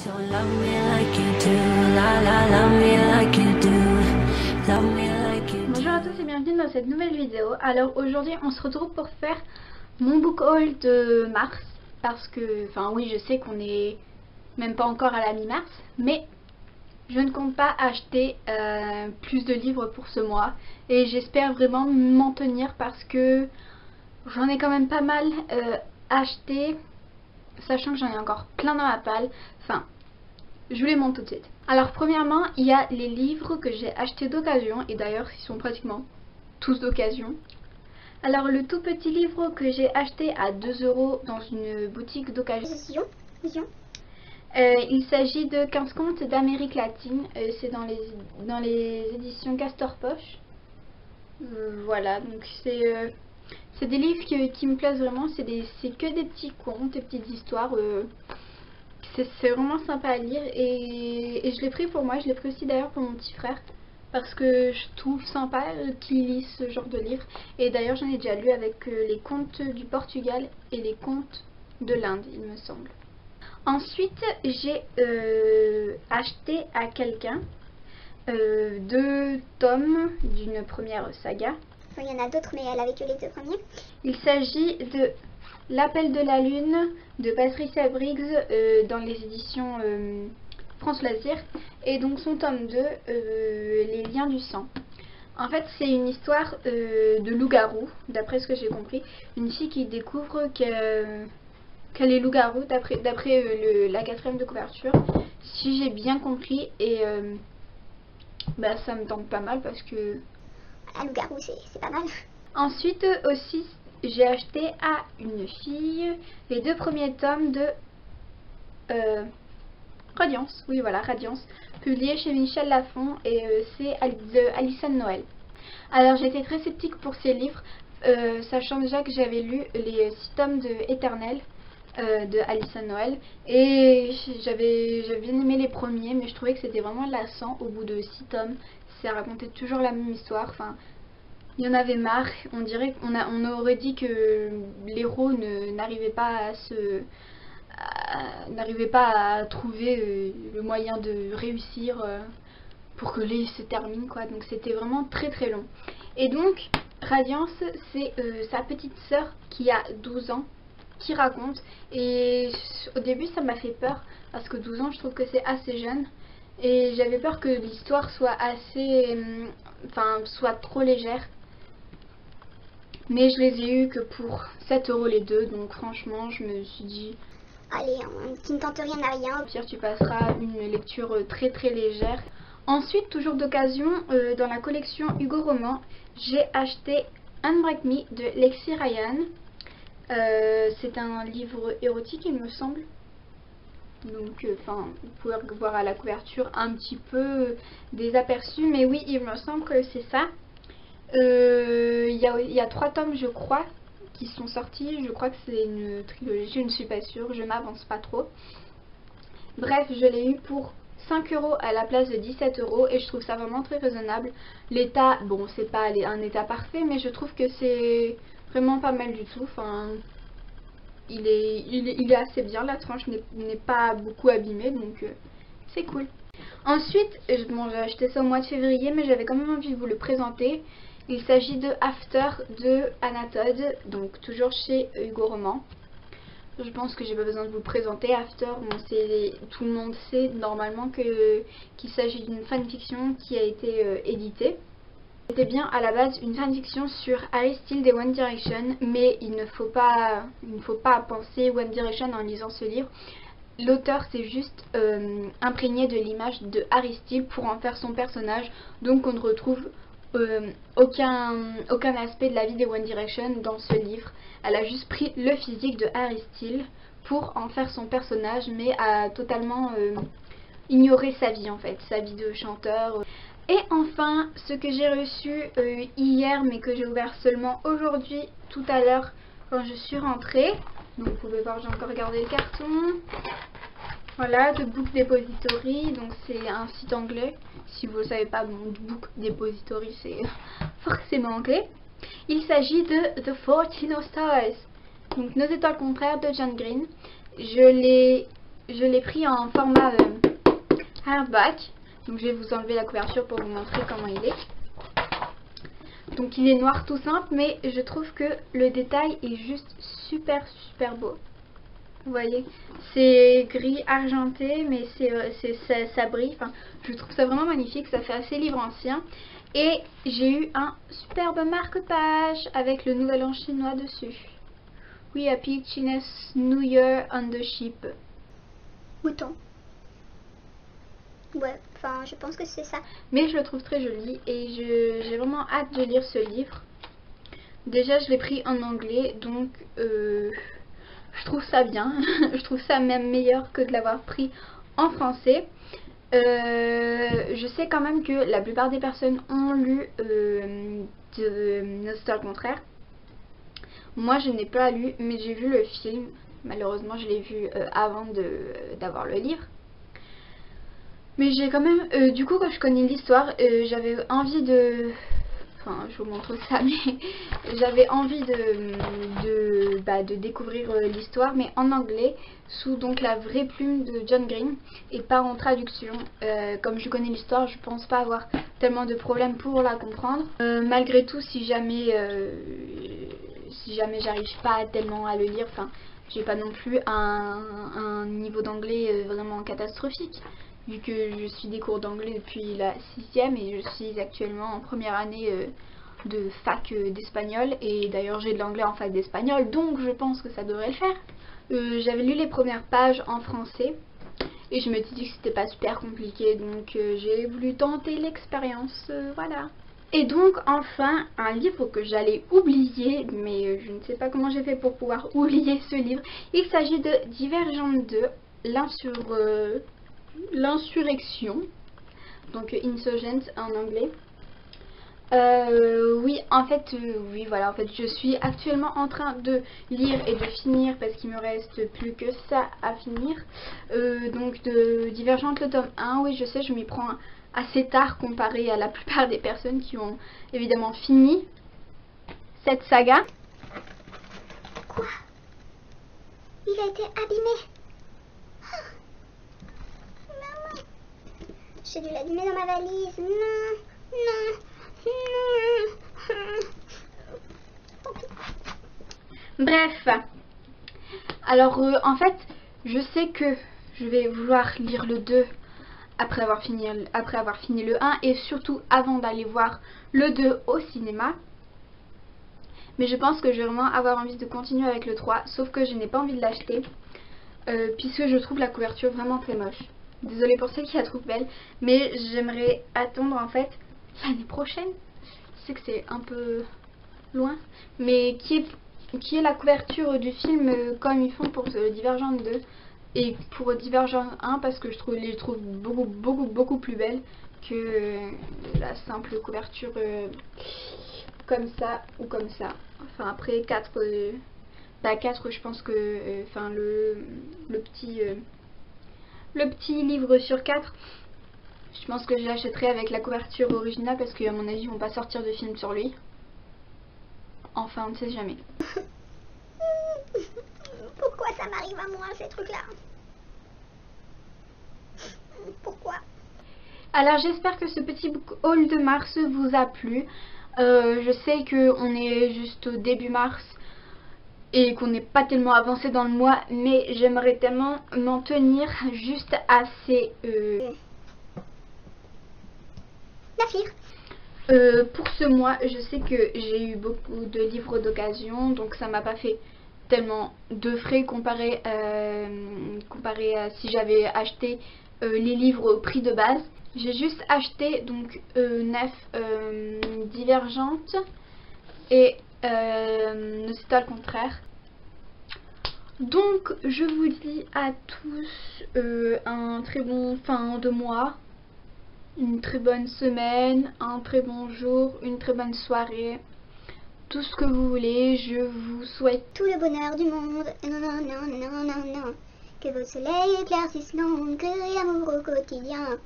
So love me like you do, la la, love me like you do, love me like you do. Bonjour à tous et bienvenue dans cette nouvelle vidéo. Alors aujourd'hui on se retrouve pour faire mon book haul de mars. Parce que, enfin oui, je sais qu'on est même pas encore à la mi-mars, mais je ne compte pas acheter plus de livres pour ce mois. Et j'espère vraiment m'en tenir parce que j'en ai quand même pas mal acheté, sachant que j'en ai encore plein dans la palle. Enfin, je vous les montre tout de suite. Alors premièrement, il y a les livres que j'ai achetés d'occasion, et d'ailleurs ils sont pratiquement tous d'occasion. Alors le tout petit livre que j'ai acheté à 2 € dans une boutique d'occasion, il s'agit de 15 contes d'Amérique latine. C'est dans les éditions Castor Poche. Voilà, donc c'est des livres qui me plaisent vraiment. C'est que des petits contes, des petites histoires. C'est vraiment sympa à lire et je l'ai pris pour moi. Je l'ai pris aussi d'ailleurs pour mon petit frère parce que je trouve sympa qu'il lise ce genre de livre. Et d'ailleurs j'en ai déjà lu avec les contes du Portugal et les contes de l'Inde, il me semble. Ensuite j'ai acheté à quelqu'un 2 tomes d'une première saga. Il y en a d'autres, mais elle avait que les 2 premiers. Il s'agit de L'Appel de la Lune de Patricia Briggs dans les éditions France Loisirs, et donc son tome 2, Les Liens du Sang. En fait, c'est une histoire de loup-garou, d'après ce que j'ai compris. Une fille qui découvre qu'elle est loup-garou d'après la 4e de couverture, si j'ai bien compris, et bah, ça me tente pas mal parce que... Un loup-garou, c'est pas mal. Ensuite aussi, j'ai acheté à une fille les 2 premiers tomes de Radiance, oui voilà, Radiance, publié chez Michel Lafon, et c'est de Alison Noël. Alors j'étais très sceptique pour ces livres, sachant déjà que j'avais lu les 6 tomes de Éternel de Alison Noël, et j'avais bien aimé les premiers, mais je trouvais que c'était vraiment lassant au bout de 6 tomes. Ça racontait toujours la même histoire, enfin... Il y en avait marre. On dirait qu'on aurait dit que l'héros n'arrivait pas à trouver le moyen de réussir pour que les se termine, quoi. Donc c'était vraiment très très long. Et donc Radiance, c'est sa petite sœur qui a 12 ans qui raconte, et au début ça m'a fait peur parce que 12 ans je trouve que c'est assez jeune, et j'avais peur que l'histoire soit soit trop légère. Mais je les ai eu que pour 7 € les 2, donc franchement je me suis dit... Allez, qui ne tente rien à rien. Au pire tu passeras une lecture très très légère. Ensuite, toujours d'occasion, dans la collection Hugo Roman, j'ai acheté Unbreak Me de Lexi Ryan. C'est un livre érotique, il me semble. Donc, vous pouvez voir à la couverture un petit peu des aperçus, mais oui, il me semble que c'est ça. Il y a 3 tomes, je crois, qui sont sortis. Je crois que c'est une trilogie, je ne suis pas sûre, je m'avance pas trop. Bref, je l'ai eu pour 5 € à la place de 17 € et je trouve ça vraiment très raisonnable. L'état, bon, c'est pas un état parfait, mais je trouve que c'est vraiment pas mal du tout. Enfin, il est assez bien, la tranche n'est pas beaucoup abîmée, donc c'est cool. Ensuite, bon, j'ai acheté ça au mois de février, mais j'avais quand même envie de vous le présenter. Il s'agit de After de Anna Todd, donc toujours chez Hugo Roman. Je pense que j'ai pas besoin de vous le présenter. After, tout le monde sait normalement qu'il s'agit d'une fanfiction qui a été éditée. C'était bien à la base une fanfiction sur Harry Styles et One Direction, mais il ne faut pas penser One Direction en lisant ce livre. L'auteur s'est juste imprégné de l'image de Harry Styles pour en faire son personnage, donc on ne retrouve aucun aspect de la vie des One Direction dans ce livre. Elle a juste pris le physique de Harry Styles pour en faire son personnage, mais a totalement ignoré sa vie en fait, sa vie de chanteur. Et enfin, ce que j'ai reçu hier, mais que j'ai ouvert seulement aujourd'hui, tout à l'heure, quand je suis rentrée. Donc vous pouvez voir, j'ai encore regardé le carton. Voilà, de Book Depository, donc c'est un site anglais. Si vous ne le savez pas, bon, Book Depository c'est forcément anglais. Il s'agit de The Fault in Our Stars, donc Nos étoiles contraires de John Green. Je l'ai je l'ai pris en format hardback. Donc je vais vous enlever la couverture pour vous montrer comment il est. Donc il est noir tout simple, mais je trouve que le détail est juste super beau. Vous voyez, c'est gris argenté, mais ça brille. Enfin, je trouve ça vraiment magnifique, ça fait assez livre ancien. Et j'ai eu un superbe marque-page avec le nouvel an chinois dessus. We Happy Chinese New Year on the ship. Mouton. Ouais, enfin, je pense que c'est ça. Mais je le trouve très joli et j'ai vraiment hâte de lire ce livre. Déjà, je l'ai pris en anglais, donc je trouve ça bien. Je trouve ça même meilleur que de l'avoir pris en français. Je sais quand même que la plupart des personnes ont lu Notre Histoire contraire. Moi, je n'ai pas lu, mais j'ai vu le film. Malheureusement, je l'ai vu avant d'avoir le livre. Mais j'ai quand même, du coup, quand je connais l'histoire, j'avais envie de... Enfin, je vous montre ça, mais j'avais envie de découvrir l'histoire, mais en anglais, sous donc la vraie plume de John Green, et pas en traduction. Comme je connais l'histoire, je pense pas avoir tellement de problèmes pour la comprendre. Malgré tout, si jamais j'arrive pas tellement à le lire, enfin, j'ai pas non plus un niveau d'anglais vraiment catastrophique. Vu que je suis des cours d'anglais depuis la 6e et je suis actuellement en première année de fac d'espagnol. Et d'ailleurs j'ai de l'anglais en fac d'espagnol, donc je pense que ça devrait le faire. J'avais lu les premières pages en français et je me suis dit que c'était pas super compliqué, donc j'ai voulu tenter l'expérience, voilà. Et donc enfin, un livre que j'allais oublier, mais je ne sais pas comment j'ai fait pour pouvoir oublier ce livre. Il s'agit de Divergente 2, l'insurrection, donc Insurgent en anglais. Oui, en fait, oui, voilà, en fait, je suis actuellement en train de lire et de finir parce qu'il me reste plus que ça à finir. Donc, de Divergente le tome 1, oui, je sais, je m'y prends assez tard comparé à la plupart des personnes qui ont évidemment fini cette saga. Quoi? Il a été abîmé. J'ai dû l'abîmer dans ma valise. Non, non, non. Bref. Alors, en fait, je sais que je vais vouloir lire le 2 après avoir fini le 1 et surtout avant d'aller voir le 2 au cinéma. Mais je pense que je vais vraiment avoir envie de continuer avec le 3, sauf que je n'ai pas envie de l'acheter puisque je trouve la couverture vraiment très moche. Désolée pour celle qui la trouve belle, mais j'aimerais attendre en fait l'année prochaine. Je sais que c'est un peu loin, mais qui est la couverture du film comme ils font pour Divergente 2 et pour Divergente 1 parce que je les trouve beaucoup plus belles que la simple couverture comme ça ou comme ça. Enfin après 4 je pense que enfin le petit livre sur 4, je pense que je l'achèterai avec la couverture originale parce qu'à mon avis ils vont pas sortir de film sur lui. Enfin, on ne sait jamais. Pourquoi ça m'arrive à moi ces trucs là? Pourquoi? Alors j'espère que ce petit book haul de mars vous a plu. Je sais qu'on est juste au début mars et qu'on n'est pas tellement avancé dans le mois, mais j'aimerais tellement m'en tenir juste à ces... pour ce mois, je sais que j'ai eu beaucoup de livres d'occasion, donc ça m'a pas fait tellement de frais comparé à si j'avais acheté les livres au prix de base. J'ai juste acheté donc 9 Divergentes et Notre Histoire le contraire. Donc je vous dis à tous un très bon fin de mois, une très bonne semaine, un très bon jour, une très bonne soirée, tout ce que vous voulez. Je vous souhaite tout le bonheur du monde. Non, non, non, non, non, non. Que votre soleil éclaircisse l'ombre, que l'amour au quotidien.